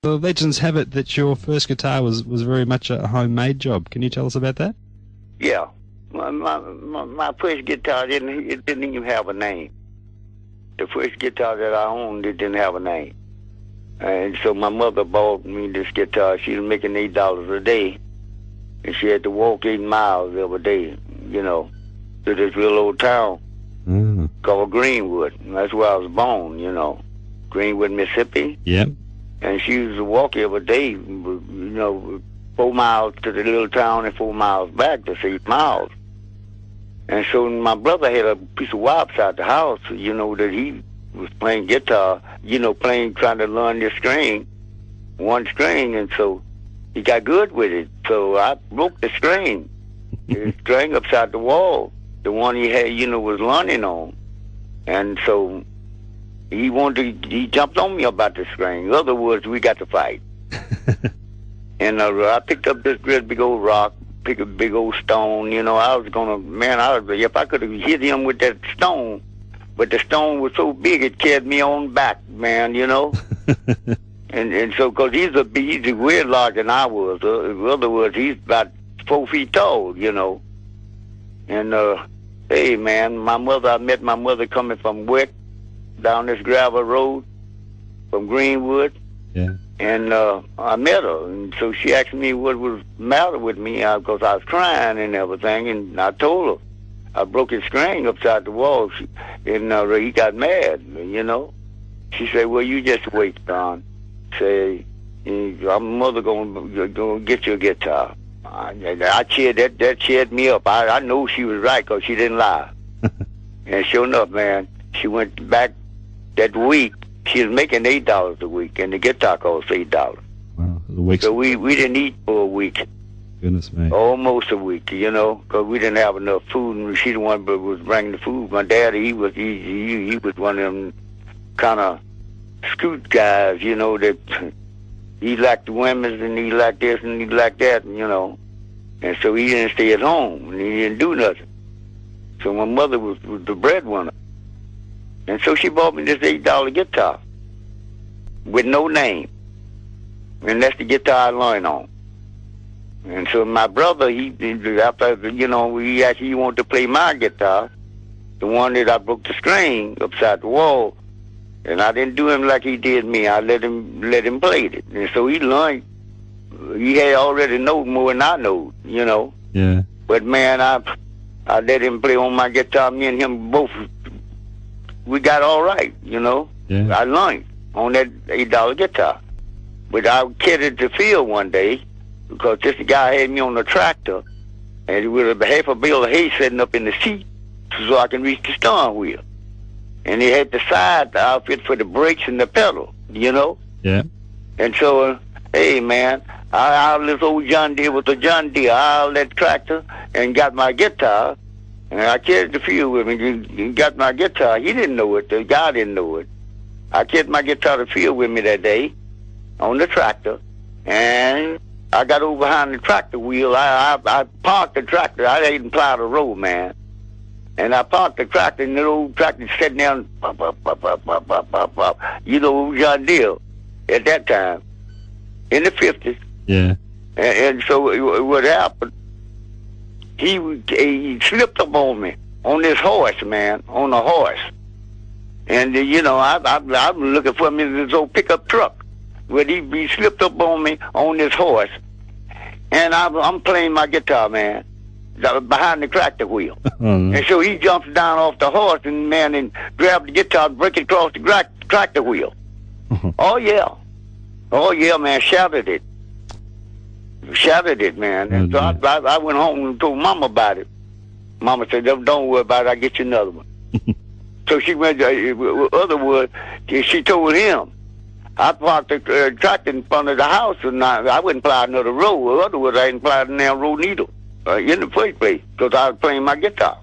The legends have it that your first guitar was very much a homemade job. Can you tell us about that? Yeah. My first guitar didn't even have a name. The first guitar that I owned, it didn't have a name. And so my mother bought me this guitar. She was making $8 a day. And she had to walk 8 miles every day, to this real old town called Greenwood. And that's where I was born, Greenwood, Mississippi. Yep. And she used to walk every day, 4 miles to the little town and 4 miles back. That's 8 miles. And so my brother had a piece of wire outside the house, that he was playing guitar, trying to learn this string, one string, and so he got good with it. So I broke the string, the string upside the wall, the one he had, was learning on. And so he jumped on me about the string. In other words, we got to fight. And I picked up this great big old rock, pick a big old stone, I was if I could have hit him with that stone, but the stone was so big it carried me on back, man, and so, because he's way larger than I was. In other words, he's about 4 feet tall, and hey, man, I met my mother coming from Wick down this gravel road from Greenwood. Yeah. And I met her, and so she asked me what was the matter with me, because I was crying and everything, and I told her I broke his string upside the wall, and he got mad, She said, well, you just wait, son. Say, my mother gonna get you a guitar. I cheered, that cheered me up. I know she was right, because she didn't lie. And sure enough, man, she went back that week. She was making $8 a week, and the guitar cost $8. Wow, so we didn't eat for a week. Goodness me. Almost a week, because we didn't have enough food, and she the one that was bringing the food. My daddy, he was one of them kind of scoot guys, that he liked the women, and he liked this, and he liked that, and so he didn't stay at home, and he didn't do nothing. So my mother was the breadwinner. And so she bought me this $8 guitar with no name. And that's the guitar I learned on. And so my brother, after, he actually wanted to play my guitar, the one that I broke the string upside the wall. And I didn't do him like he did me. I let him play it. And so he learned. He had already known more than I know, Yeah. But man, I let him play on my guitar. Me and him both, we got all right, Yeah. I learned on that $8 guitar. But I carried the field one day because this guy had me on the tractor, and with a half a bale of hay sitting up in the seat so I can reach the steering wheel. And he had the side outfit for the brakes and the pedal, Yeah. And so, hey, man, I this old John Deere with the John Deere. I out that tractor and got my guitar. And I carried the field with me. He got my guitar. He didn't know it. The guy didn't know it. I carried my guitar to the field with me that day on the tractor. And I got over behind the tractor wheel. I parked the tractor. I didn't plow the road, man. And I parked the tractor, and the old tractor sitting down, pop, John Deere at that time, in the 50s. Yeah. And so what happened, he slipped up on me on this horse, man, on a horse. And, I'm looking for him in this old pickup truck. But he slipped up on me on this horse. And I'm playing my guitar, man, behind the tractor wheel. And so he jumps down off the horse and, man, and grabbed the guitar and break it across the tractor wheel. Oh, yeah, man, shattered it. Man. And so I went home and told Mama about it. Mama said, don't worry about it, I'll get you another one. So she went, in other words, she told him, I parked the tractor in front of the house, and I wouldn't plow another road. In other words, I didn't plow the damn road neither in the first place, because I was playing my guitar.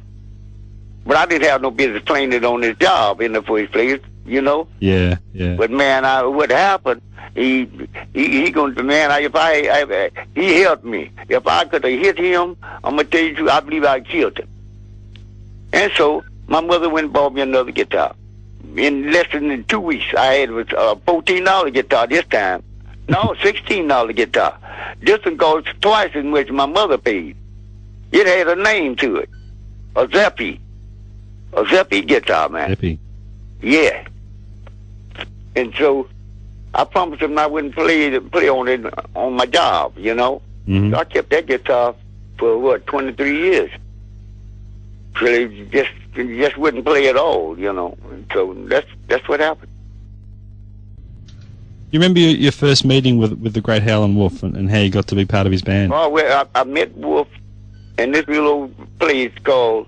But I didn't have no business playing it on this job in the first place, Yeah, yeah. But man, what happened? He going to, man. He helped me. If I could have hit him, I'm gonna tell you, I believe I killed him. And so my mother went and bought me another guitar. In less than 2 weeks, I had a $14 guitar this time. No, $16 guitar. This one cost twice as much my mother paid. It had a name to it. A Zeppy. A Zeppy guitar, man. Zeppy. Yeah. And so I promised him I wouldn't play on it on my job, you know. Mm-hmm. So I kept that guitar for 23 years. Really just wouldn't play at all, you know. And so that's what happened. You remember your first meeting with the great Howlin' Wolf and how you got to be part of his band? Oh, well, I met Wolf in this little place called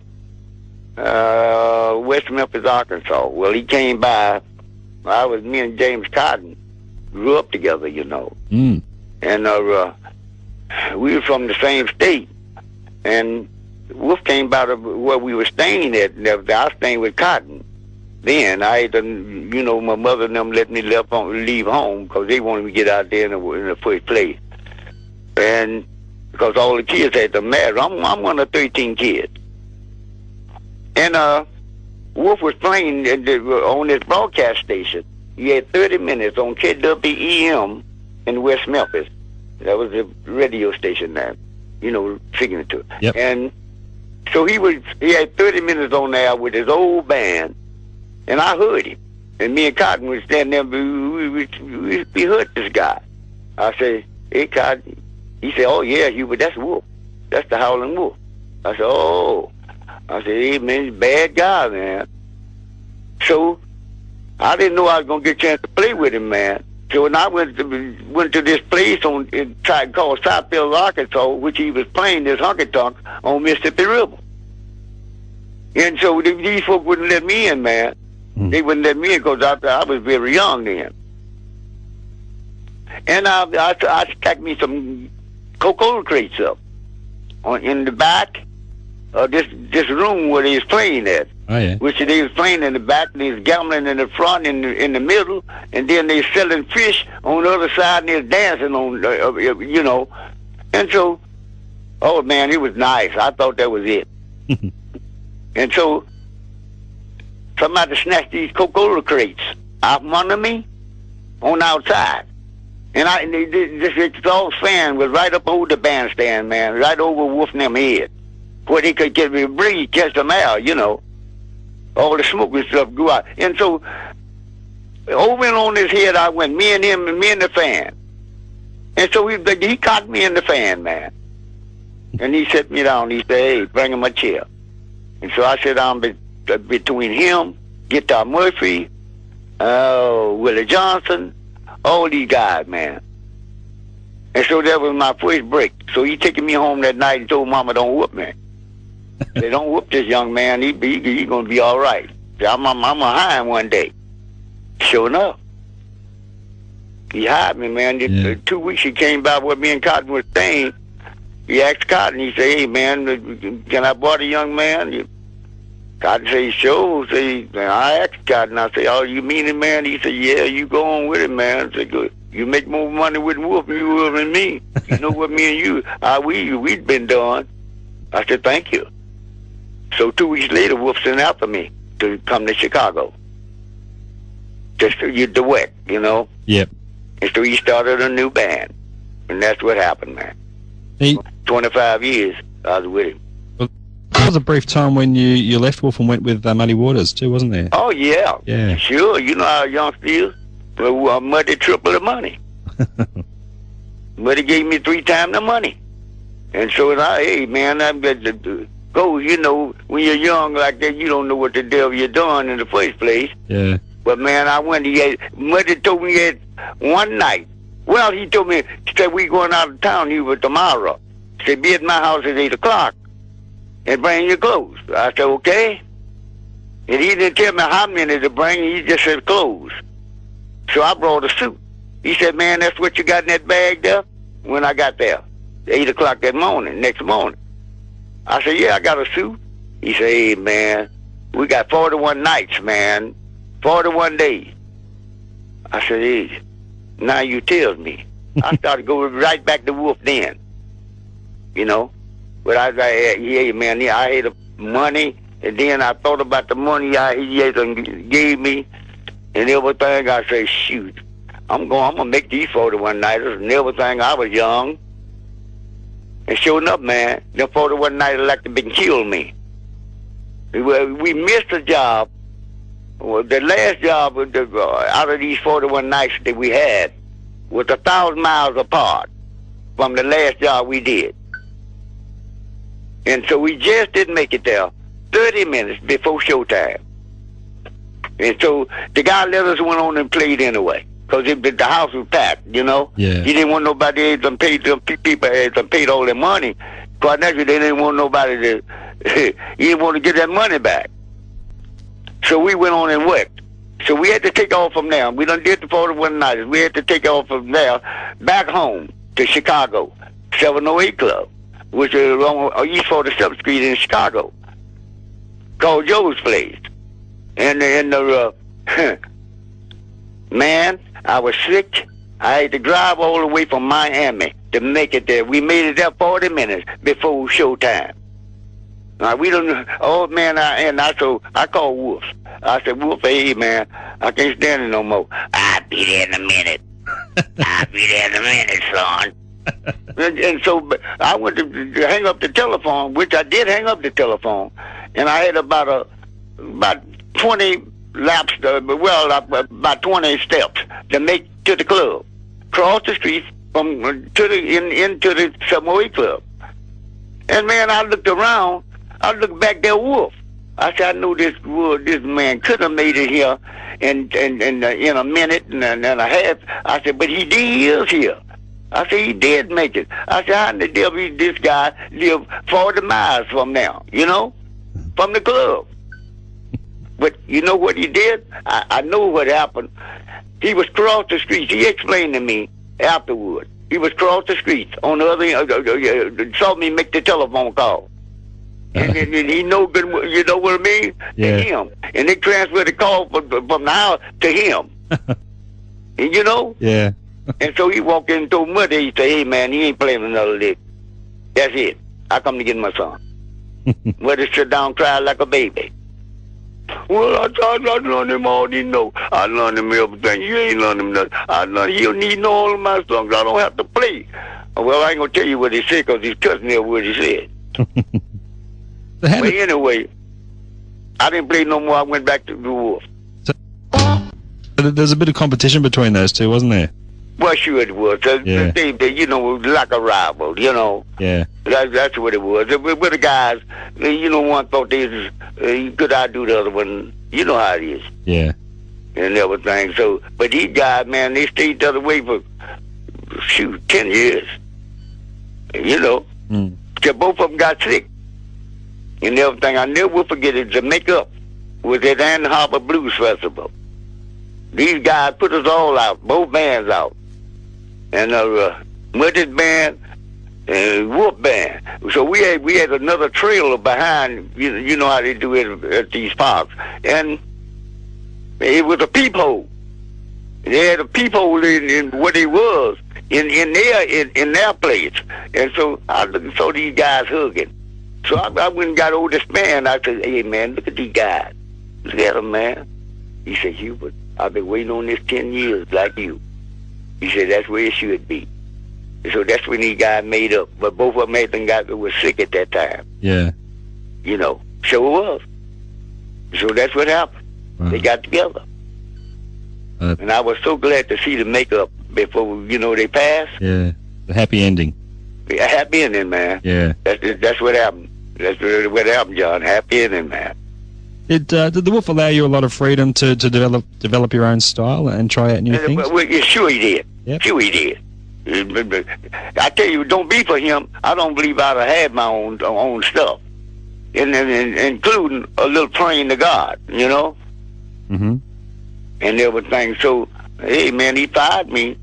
West Memphis, Arkansas. Well, he came by. Me and James Cotton grew up together, you know. Mm. And we were from the same state. And Wolf came by to where we were staying at. And I was staying with Cotton. Then my mother and them let me leave home because they wanted me to get out there in the first place. And because all the kids had to marry. I'm one of 13 kids. And Wolf was playing on this broadcast station. He had 30 minutes on KWEM in West Memphis. That was the radio station there, singing to it. Yep. And so he had 30 minutes on there with his old band, and I heard him. And me and Cotton was standing there, we heard this guy. I said, hey, Cotton. He said, oh, yeah, Hubert, that's Wolf. That's the Howlin' Wolf. I said, oh. I said, hey, man, he's a bad guy, man. So I didn't know I was going to get a chance to play with him, man. So when I went to this place called Southfield, Arkansas, which he was playing this honky-tonk on Mississippi River. And so these folks wouldn't let me in, man. Mm. They wouldn't let me in because I was very young then. And I stacked me some Coca-Cola crates up in the back of this room where they was playing at. Oh, yeah. Which they was playing in the back, and they was gambling in the front, in the middle, and then they selling fish on the other side, and they was dancing on, And so, oh man, it was nice. I thought that was it. And so, somebody snatched these Coca-Cola crates out from under me on the outside. And this all fan was right up over the bandstand, man, right over Wolf and them head, where they could catch them out, All the smoke and stuff go out. And so, over and on his head I went, me and him and me and the fan. And so he caught me in the fan, man. And he set me down. He said, hey, bring him a chair. And so I sat down between him, Guitar Murphy, Willie Johnson, all these guys, man. And so that was my first break. So he taking me home that night and told Mama, don't whoop me. They don't whoop this young man. He gonna be all right. I'm gonna hire him one day. Sure enough, he hired me, man. Yeah. 2 weeks he came by where me and Cotton was staying. He asked Cotton. He said, "Hey, man, can I borrow the young man?" Cotton said, "Sure." I asked Cotton. I said, "Oh, you mean it, man?" He said, "Yeah, you go on with it, man." I said, "Good. You make more money with Wolf than you will with me. You know what me and you, we'd been done." I said, "Thank you." So 2 weeks later, Wolf sent after me to come to Chicago. Just to duet, Yep. And so he started a new band. And that's what happened, man. 25 years I was with him. Well, there was a brief time when you left Wolf and went with Muddy Waters too, wasn't there? Oh, yeah. Yeah. Sure. You know how youngsters is. Well, Muddy tripled the money. Muddy gave me 3 times the money. And so hey, man, I'm going to go, when you're young like that, you don't know what the devil you're doing in the first place. Yeah. But, man, I went. Muddy told me he had one night. Well, he told me, he said, we going out of town here tomorrow. He said, be at my house at 8 o'clock and bring your clothes. I said, okay. And he didn't tell me how many to bring. He just said clothes. So I brought a suit. He said, man, that's what you got in that bag there? When I got there, 8 o'clock next morning. I said, yeah, I got a suit. He said, hey, man, we got 41 nights, man. 41 days. I said, hey, now you tell me. I started going right back to Wolf then. But I was like, hey, man, I had the money, and then I thought about the money he gave me and everything. I said, shoot, I'm gonna make these 41-nighters and everything. I was young. And sure enough, man, them 41-nighters like to been killed me. We missed a job. Well, the last job out of these 41 nights that we had was 1,000 miles apart from the last job we did. And so we just didn't make it there 30 minutes before showtime. And so the guy let us went on and played anyway, because the house was packed, you know. Yeah. He didn't want nobody to pay them people paid all their money. Quite naturally, they didn't want nobody to. He didn't want to get that money back. So we went on and worked. So we had to take off from there. We done did the 41 nights. We had to take off from there back home to Chicago, 708 Club, which is on East 47th Street in Chicago, called Joe's Place. And man, I was sick. I had to drive all the way from Miami to make it there. We made it there 40 minutes before showtime. We don't. Oh man, I called Wolf. I said, Wolf, hey man, I can't stand it no more. I'll be there in a minute. I'll be there in a minute, son. and so I went to hang up the telephone, which I did hang up the telephone, and I had about 20 laps, about 20 steps to make to the club, cross the street into the 708 Club. And man, I looked around. I looked back there, Wolf. I said, I knew this man could have made it here in a minute and a half. I said, but he is here. I said, he did make it. I said, how in the devil this guy live 40 miles from now, you know, from the club? But you know what he did? I know what happened. He was cross the streets. He explained to me afterward. He was cross the streets on the other end, saw me make the telephone call. And he know good, you know what I mean? Yeah. To him. And they transferred the call from the house to him. And you know? Yeah. And so he walked in and told Mother, he said, hey man, he ain't playing another lick. That's it. I come to get my son. Mother sit down and cry like a baby. Well, I learned him all he know. I learned him everything. You ain't learned him nothing. He don't need know all of my songs. I don't have to play. Well, I ain't going to tell you what he said because he's cutting there what he said. But anyway, I didn't play no more. I went back to the Wolf. So, there's a bit of competition between those two, wasn't there? Well, sure it was. Yeah. They, you know, like a rival, you know. Yeah. That's what it was. With the guys, you know, one thought they was, could outdo the other one. You know how it is. Yeah. And everything. So, but these guys, man, they stayed the other way for, 10 years. You know. Till both of them got sick. And everything. I never will forget it. Jamaica was at Ann Harbor Blues Festival. These guys put us all out, both bands out. And Muddy's band and Wolf band. So we had another trailer behind. You know how they do it at these parks. And it was a peephole. They had a peephole in what it was in their place. And so I saw these guys hugging. So I went and got over this man. I said, hey, man, look at these guys. Look at them, man. He said, Hubert, I've been waiting on this 10 years like you. He said, that's where it should be. So that's when these guys made up. But both of them was sick at that time. Yeah. You know, so it was. So that's what happened. Wow. They got together. And I was so glad to see the makeup before, you know, they passed. Yeah. The happy ending. A happy ending, man. Yeah. That's what happened. That's what happened, John. Happy ending, man. Did the Wolf allow you a lot of freedom to develop your own style and try out new things? Well, sure he did. Yep. Sure he did. I tell you, don't be for him. I don't believe I'd have had my own stuff, including a little praying to God, you know, and everything. So, hey, man, he fired me.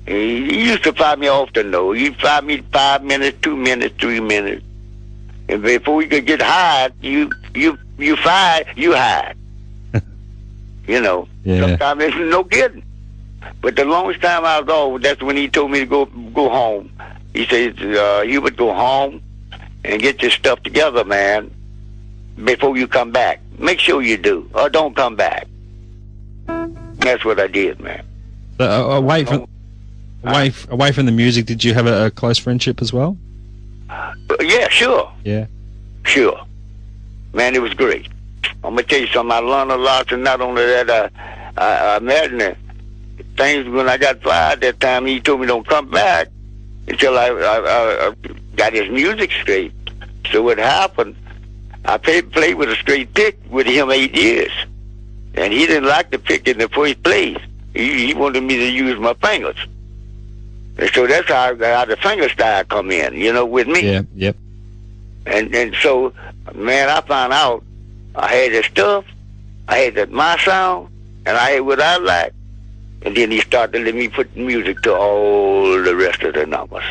He used to fire me often, though. He fired me 5 minutes, 2 minutes, 3 minutes. And before we could get hired, you fired, you hired. You know, sometimes it's no kidding. But the longest time I was off, that's when he told me to go home. He said, you would go home and get your stuff together, man, before you come back. Make sure you do, or don't come back. That's what I did, man. So, away from the music, did you have a close friendship as well? Yeah, sure. Yeah. Sure. Man, it was great. I'm going to tell you something. I learned a lot, and not only that, I met him. Things when I got fired that time, he told me don't come back until I got his music straight. So what happened, I played with a straight pick with him 8 years. And he didn't like the pick in the first place. He wanted me to use my fingers. And so that's how the finger style come in, with me. Yeah, yep. And so, man, I found out I had the stuff, I had my sound, and I had what I liked. And then he started to let me put music to all the rest of the numbers.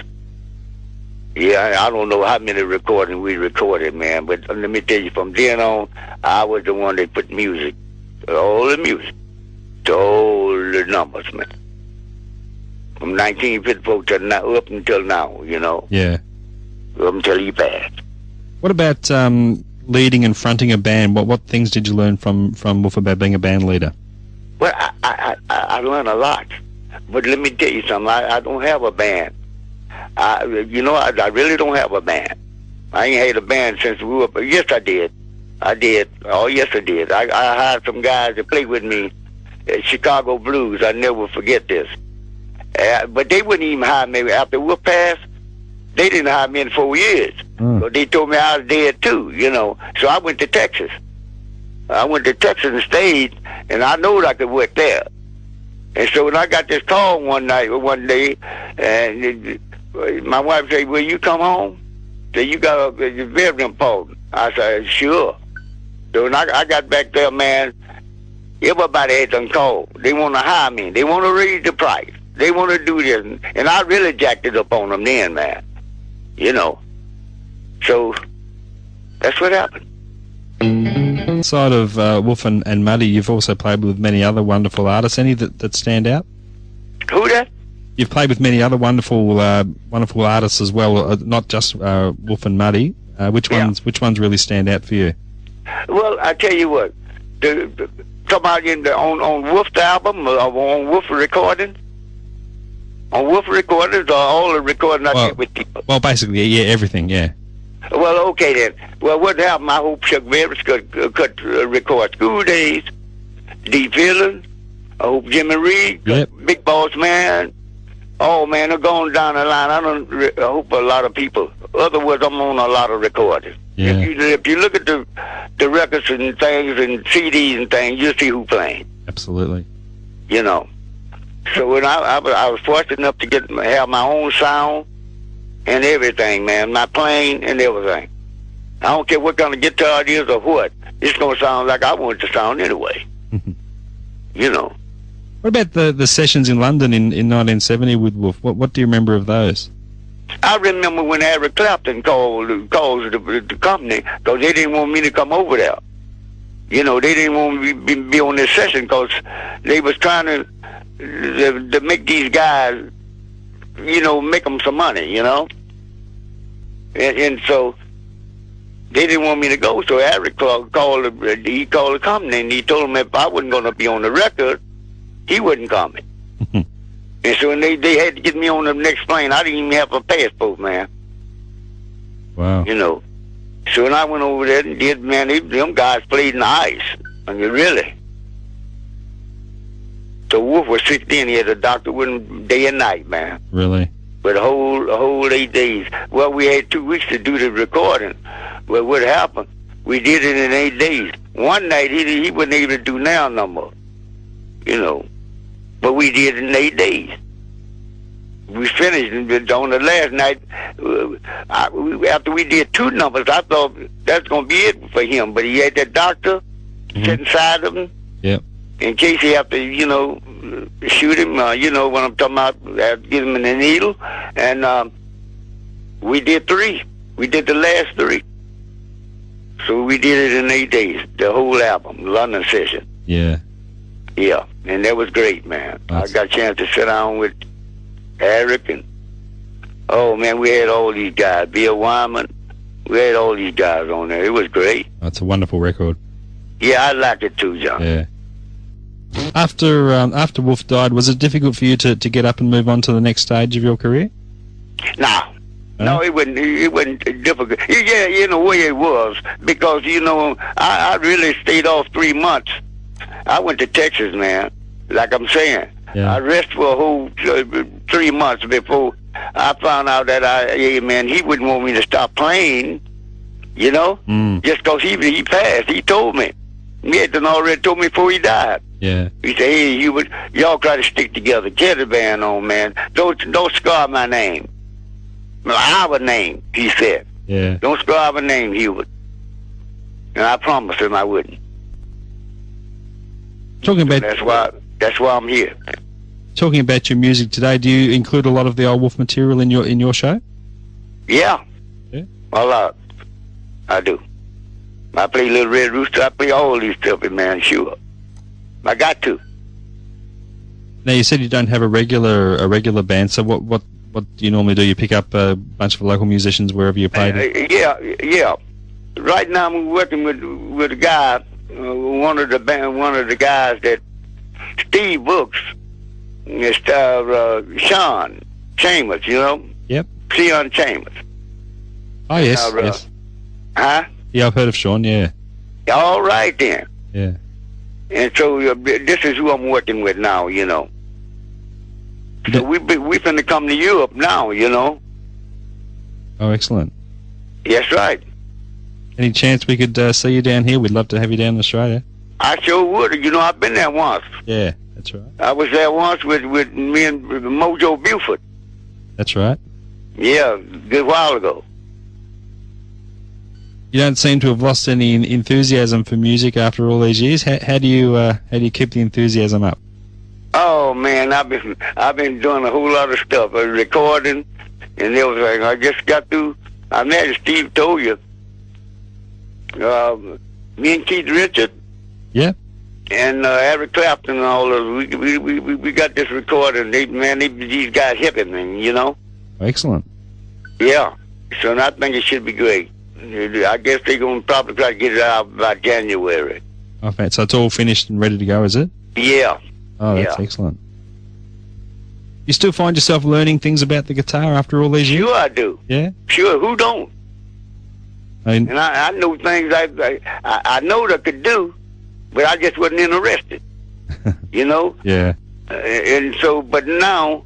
Yeah, I don't know how many recordings we recorded, man, but let me tell you, from then on, I was the one that put music, all the music, to all the numbers, man. From 1954 to now, up until now, Yeah. Up until he passed. What about leading and fronting a band? What things did you learn from Wolf about being a band leader? Well, I learned a lot. But let me tell you something. I don't have a band. I really don't have a band. I ain't had a band since we were up. Yes, I did. Oh, yes, I did. I hired some guys to play with me at Chicago Blues. I never forget this. But they wouldn't even hire me after we passed. They didn't hire me in 4 years. So they told me I was dead too, So I went to Texas. I went to Texas and stayed, and I knew I could work there. And so when I got this call one day, and my wife said, "Will you come home?" Said, "You got it's very important." I said, "Sure." So when I got back there, man, everybody had done called. They want to hire me. They want to raise the price. They want to do this, and I really jacked it up on them then, man. So that's what happened. Outside of Wolf and Muddy, you've also played with many other wonderful artists. Any that stand out? Who that? You've played with many other wonderful artists as well, not just Wolf and Muddy. Which ones really stand out for you? Well, I tell you what, talk about on Wolf's album, on Wolf recording. On Wolf recordings, or all the recording I did with people. Well, basically, yeah, everything, yeah. Well, okay then. Well, what happened? I hope Chuck Berry's could record School Days, Deep Feelings. I hope Jimmy Reed, yep. Big Boss Man. Oh man, they're going down the line. I hope a lot of people. Otherwise, I'm on a lot of recordings. Yeah. If you look at the records and things and CDs and things, you'll see who's playing. Absolutely. So when I was fortunate enough to have my own sound and everything, man, my playing and everything. I don't care what kind of guitar it is or what. It's going to sound like I want it to sound anyway. What about the sessions in London in 1970 with Wolf? What do you remember of those? I remember when Eric Clapton called the company because they didn't want me to come over there. They didn't want me to be on this session because they was trying to make these guys, make them some money, and so they didn't want me to go. So Eric called the company and he told them if I wasn't going to be on the record, he wasn't coming. And so when they had to get me on the next plane, I didn't even have a passport, man. Wow. So when I went over there and did, man, them guys played in the ice. I mean, really. So Wolf was 16. He had a doctor with him day and night, man. Really? But a whole 8 days. Well, we had 2 weeks to do the recording. Well, what happened? We did it in 8 days. One night, he wasn't able to do now no more. But we did it in 8 days. We finished, and on the last night, after we did 2 numbers, I thought that's going to be it for him. But he had that doctor sitting inside of him. Yep. In case he have to, shoot him, when I'm talking about, give him the needle. And we did 3. We did the last 3. So we did it in 8 days, the whole album, London session. Yeah. Yeah, and that was great, man. I got a chance to sit down with Eric and, oh, man, we had all these guys. Bill Wyman, we had all these guys on there. It was great. That's a wonderful record. Yeah, I liked it too, John. Yeah. After Wolf died, was it difficult for you to get up and move on to the next stage of your career? No, it wasn't difficult. Yeah, in a way it was, because, I really stayed off 3 months. I went to Texas, man, like I'm saying. Yeah. I rested for a whole 3 months before I found out that he wouldn't want me to stop playing, just because he passed. He told me. He had already told me before he died. Yeah. He said, hey, Hubert, y'all try to stick together. Get the band on, man. Don't scar my name. Our name, he said. Yeah. Don't scar our name, Hubert. And I promised him I wouldn't. That's why I'm here. Talking about your music today, do you include a lot of the old Wolf material in your show? Yeah. Yeah. A lot. I do. I play Little Red Rooster. I play all these stuff, man. Sure. I got to. Now, you said you don't have a regular band, so what do you normally do? You pick up a bunch of local musicians wherever you play? Yeah. Right now I'm working with a guy, one of the guys that Steve books. It's Sean Chambers, Yep. Sean Chambers. Oh, yes, yes. Huh? Yeah, I've heard of Sean, yeah. All right, then. Yeah. And so this is who I'm working with now, So we finna come to Europe now, Oh, excellent. Yes, right. Any chance we could see you down here? We'd love to have you down in Australia. I sure would. I've been there once. Yeah, that's right. I was there once with me and Mojo Buford. That's right. Yeah, a good while ago. You don't seem to have lost any enthusiasm for music after all these years. How do you keep the enthusiasm up? Oh man, I've been doing a whole lot of stuff, recording and everything. I just got through. I met Steve told you. Me and Keith Richard. Yeah. And Eric Clapton and all those. We got this recording. These guys hipping me, Oh, excellent. Yeah. So I think it should be great. I guess they're going to probably try to get it out by January. Okay, so it's all finished and ready to go, is it? Yeah. Oh, that's excellent. You still find yourself learning things about the guitar after all these years? Sure I do. Yeah? Sure, who don't? And I know things I know that I could do, but I just wasn't interested, Yeah. And so, but now,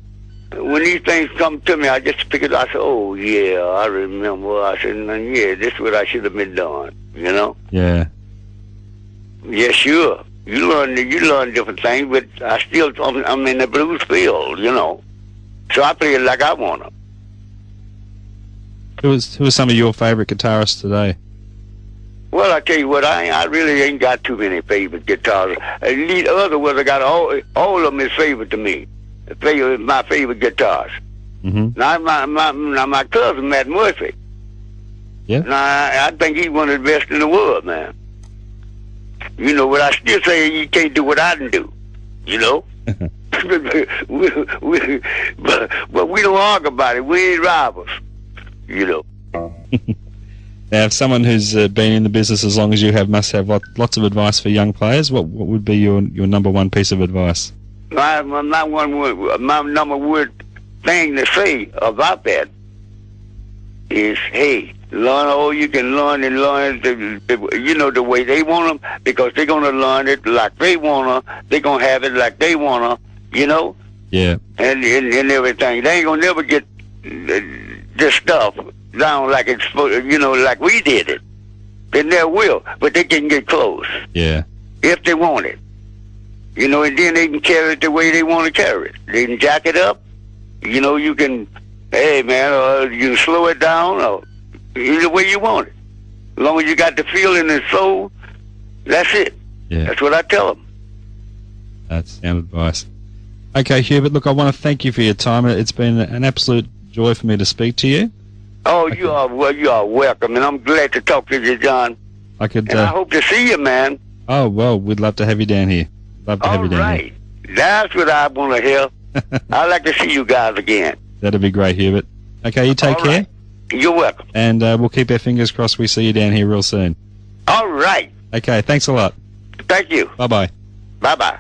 when these things come to me, I just pick it up. I say, oh, yeah, I remember. I said, yeah, this is what I should have been doing, Yeah. Yeah, sure. You learn different things, but I'm in the blues field, So I play it like I want to. Who are some of your favorite guitarists today? Well, I tell you what, I really ain't got too many favorite guitarists. The other ones, I got all of them is favorite to me. My favorite guitars. Mm-hmm. Now my cousin Matt Murphy. Yeah. Now I think he's one of the best in the world, man. But I still say you can't do what I can do. But we don't argue about it. We ain't rivals. Now, if someone who's been in the business as long as you have must have lots of advice for young players, what would be your number one piece of advice? My number one thing to say about that is, hey, learn all you can learn and learn the way they want them, because they're going to learn it like they want to. They're going to have it like they want to, Yeah. And everything. They ain't going to never get this stuff down like it's, like we did it. They never will, but they can get close. Yeah. If they want it. And then they can carry it the way they want to carry it. They can jack it up. You can, hey, man, you can slow it down, or either way you want it. As long as you got the feeling and soul, that's it. Yeah. That's what I tell them. That's sound advice. Okay, Hubert, look, I want to thank you for your time. It's been an absolute joy for me to speak to you. Oh, you are welcome, and I'm glad to talk to you, John. I hope to see you, man. Oh, well, we'd love to have you down here. Love to have you down here. That's what I want to hear. I'd like to see you guys again. That'd be great, Hubert. Okay, you take care. You're welcome. And we'll keep our fingers crossed we see you down here real soon. All right. Okay, thanks a lot. Thank you. Bye-bye. Bye-bye.